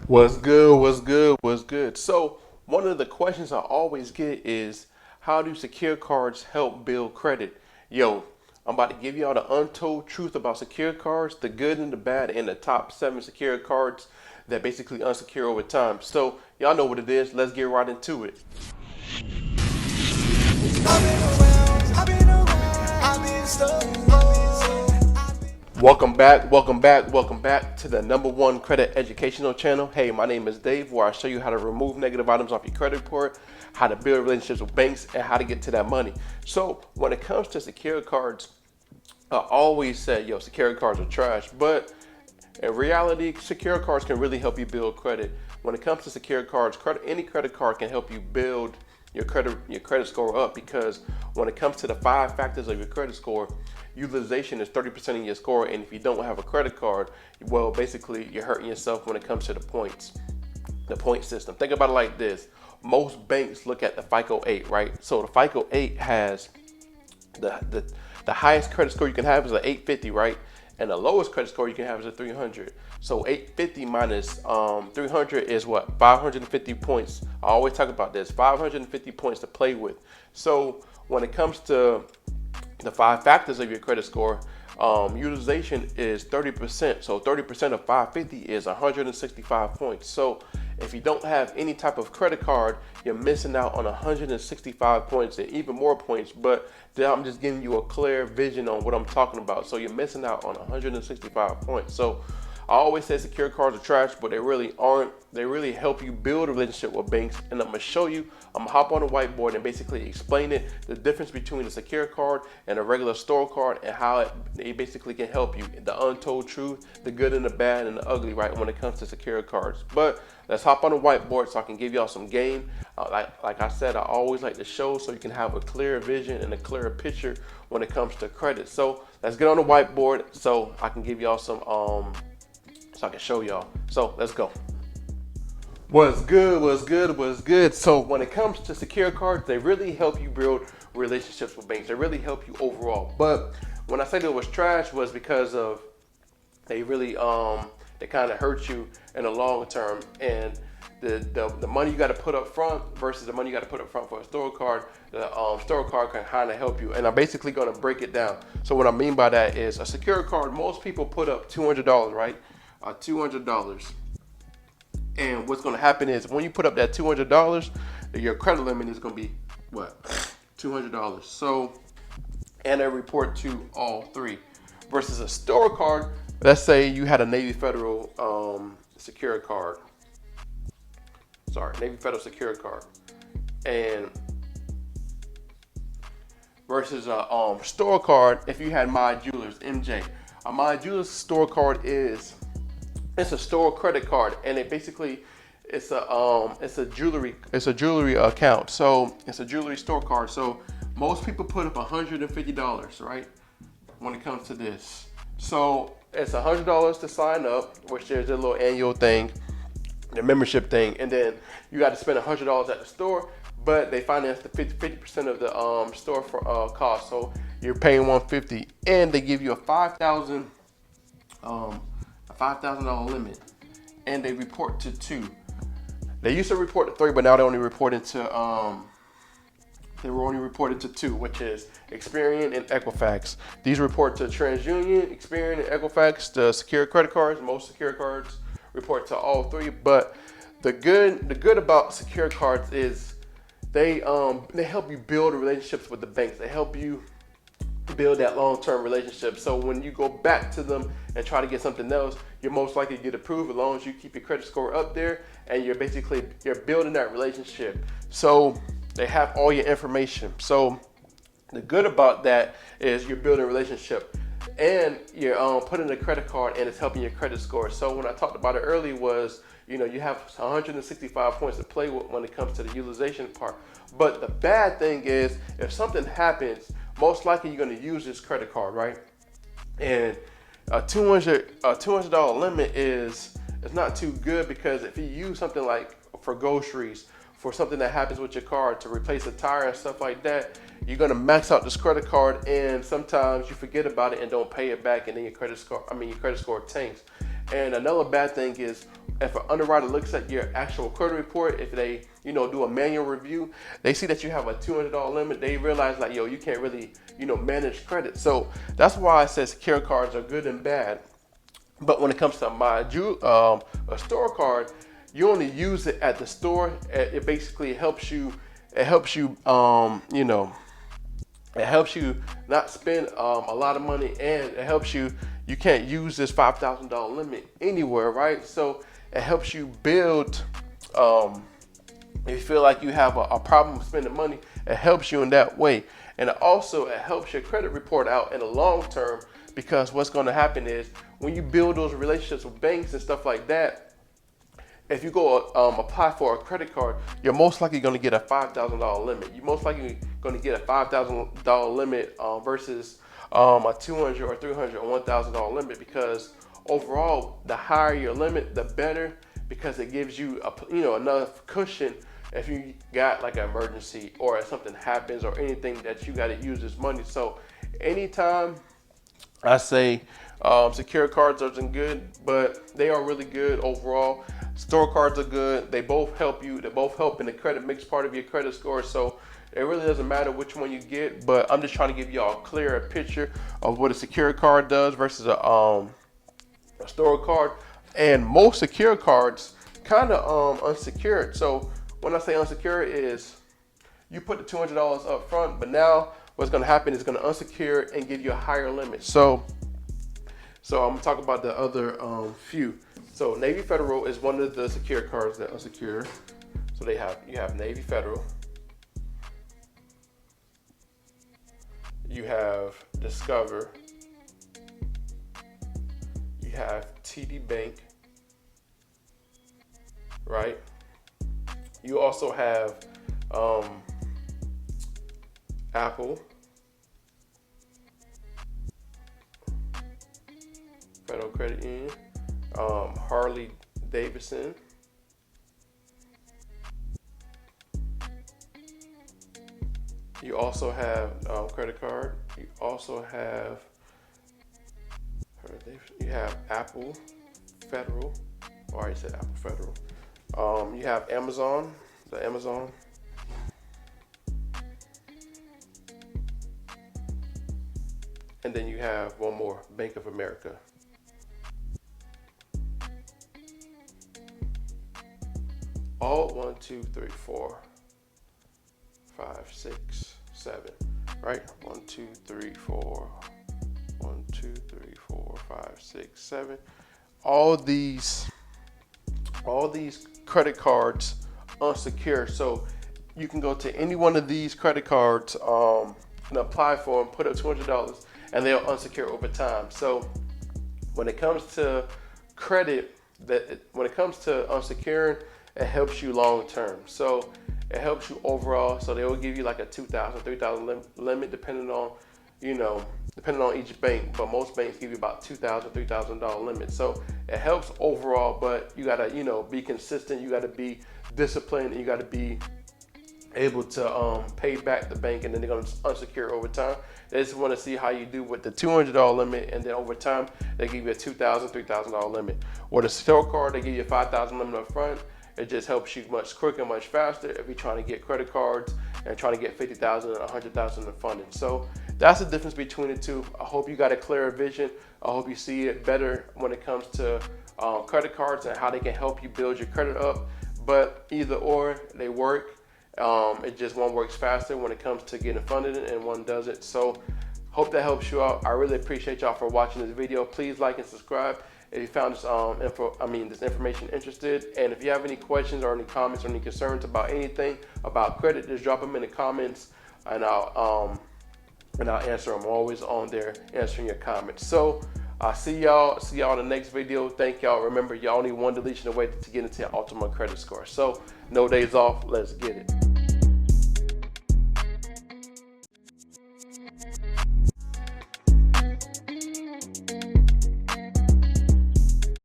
What's good? What's good? What's good? So, one of the questions I always get is how do secure cards help build credit? Yo, I'm about to give y'all the untold truth about secure cards, the good and the bad, and the top 7 secure cards that basically unsecure over time. So, y'all know what it is. Let's get right into it. Welcome back to the #1 credit educational channel. Hey, my name is Dave, where I show you how to remove negative items off your credit report, how to build relationships with banks, and how to get to that money. So, when it comes to secure cards, I always say, yo, secure cards are trash, but in reality, secure cards can really help you build credit. When it comes to secure cards, any credit card can help you build your credit score up because when it comes to the 5 factors of your credit score, utilization is 30% of your score, and if you don't have a credit card, well, basically you're hurting yourself when it comes to the point system. Think about it like this: most banks look at the FICO 8, right? So the FICO 8 has the the the highest credit score you can have is an 850, right? And the lowest credit score you can have is a 300. So 850 minus 300 is what? 550 points. I always talk about this. 550 points to play with. So when it comes to the 5 factors of your credit score, utilization is 30%. So 30% of 550 is 165 points. So if you don't have any type of credit card, you're missing out on 165 points and even more points. But I'm just giving you a clear vision on what I'm talking about. So you're missing out on 165 points. So I always say secure cards are trash, but they really aren't. They really help you build a relationship with banks. And I'm gonna show you, I'm gonna hop on the whiteboard and basically explain it, the difference between a secure card and a regular store card, and how it basically can help you. The untold truth, the good and the bad and the ugly, right, when it comes to secure cards. But let's hop on the whiteboard so I can give y'all some game. Like I said, I always like to show so you can have a clear vision and a clearer picture when it comes to credit. So let's get on the whiteboard so I can give y'all some so I can show y'all. So let's go. What's good? What's good? What's good? So when it comes to secure cards, they really help you build relationships with banks. They really help you overall. But when I say that it was trash, was because of they really they kind of hurt you in the long term, and the money you got to put up front versus the money you got to put up front for a store card, the store card can kind of help you. And I'm basically going to break it down. So what I mean by that is a secure card, most people put up $200, right? $200. And what's going to happen is when you put up that $200, your credit limit is going to be what? $200. So, and a report to all three. Versus a store card, let's say you had a Navy Federal secure card. Sorry, Navy Federal secure card. And versus a store card, if you had My Jewelers, MJ. A My Jewelers store card is it's a store credit card, and it basically it's a jewelry account. So it's a jewelry store card. So most people put up $150, right? When it comes to this, so it's $100 to sign up, which there's a little annual thing, the membership thing, and then you got to spend $100 at the store, but they finance the 50% of the store for cost. So you're paying 150, and they give you a $5,000 limit, and they report to 2. They used to report to 3, but now they only reported to they were only reported to 2, which is Experian and Equifax. These report to TransUnion, Experian, and Equifax. The secure credit cards, most secure cards report to all 3. But the good about secure cards is they help you build relationships with the banks. They help you build that long-term relationship. So when you go back to them and try to get something else, you're most likely to get approved as long as you keep your credit score up there, and you're building that relationship. So they have all your information. So the good about that is you're building a relationship, and you're putting a credit card, and it's helping your credit score. So when I talked about it earlier was, you have 165 points to play with when it comes to the utilization part. But the bad thing is if something happens, most likely you're going to use this credit card, right? And a $200 limit is not too good, because if you use something like for groceries, for something that happens with your car, to replace a tire and stuff like that, you're gonna max out this credit card, and sometimes you forget about it and don't pay it back, and then your credit score tanks. And another bad thing is if an underwriter looks at your actual credit report, if they, do a manual review, they see that you have a $200 limit, they realize like, yo, you can't really, manage credit. So that's why I said secure cards are good and bad. But when it comes to a store card, you only use it at the store. It basically helps you. It helps you, it helps you not spend a lot of money, and it helps you. You can't use this $5,000 limit anywhere, right? So it helps you build. If you feel like you have a problem spending money, it helps you in that way, and it helps your credit report out in the long term, because what's going to happen is when you build those relationships with banks and stuff like that, if you go apply for a credit card, you're most likely going to get a $5,000 limit. You're most likely going to get a $5,000 limit versus a $200 or $300 or $1,000 limit, because overall, the higher your limit, the better, because it gives you enough cushion if you got like an emergency or if something happens or anything that you got to use this money. So anytime I say secure cards aren't good, but they are really good overall. Store cards are good. They both help you. They both help in the credit mix part of your credit score. So it really doesn't matter which one you get, but I'm just trying to give y'all a clearer picture of what a secure card does versus a store card. And most secure cards kind of unsecured. So when I say unsecured is you put the $200 up front, but now what's going to happen is going to unsecure and give you a higher limit. So I'm going to talk about the other few. So Navy Federal is one of the secure cards that unsecure. So you have Navy Federal. You have Discover. You have TD Bank, right? You also have Apple, Federal Credit Union, Harley Davidson, you also have credit card. You also have Apple Federal. I already said Apple Federal. You have Amazon, the Amazon. And then you have one more, Bank of America. All 1, 2, 3, 4, 5, 6, 7, right? 1, 2, 3, 4, 1, 2, 3, 4, 5, 6, 7. All these credit cards unsecured. So you can go to any one of these credit cards and apply for them, put up $200, and they'll unsecure over time. So when it comes to credit, when it comes to unsecured, it helps you long term. So it helps you overall. So they will give you like a $2,000, $3,000 limit depending on each bank. But most banks give you about $2,000, $3,000 limit. So it helps overall, but you gotta be consistent. You gotta be disciplined. And you gotta be able to pay back the bank, and then they're gonna unsecure over time. They just want to see how you do with the $200 limit, and then over time they give you a $2,000, $3,000 limit. With a store card, they give you a $5,000 limit up front. It just helps you much quicker, much faster if you're trying to get credit cards and trying to get $50,000 and $100,000 in funding. So that's the difference between the two. I hope you got a clearer vision. I hope you see it better when it comes to credit cards and how they can help you build your credit up. But either or, they work. It just one works faster when it comes to getting funded and one doesn't. So hope that helps you out. I really appreciate y'all for watching this video. Please like and subscribe if you found this information interested. And if you have any questions or any comments or any concerns about anything about credit, just drop them in the comments, and I'll answer them. I'm always on there answering your comments. So I'll see y'all in the next video. Thank y'all. Remember, y'all need one deletion away to get into your ultimate credit score. So no days off. Let's get it.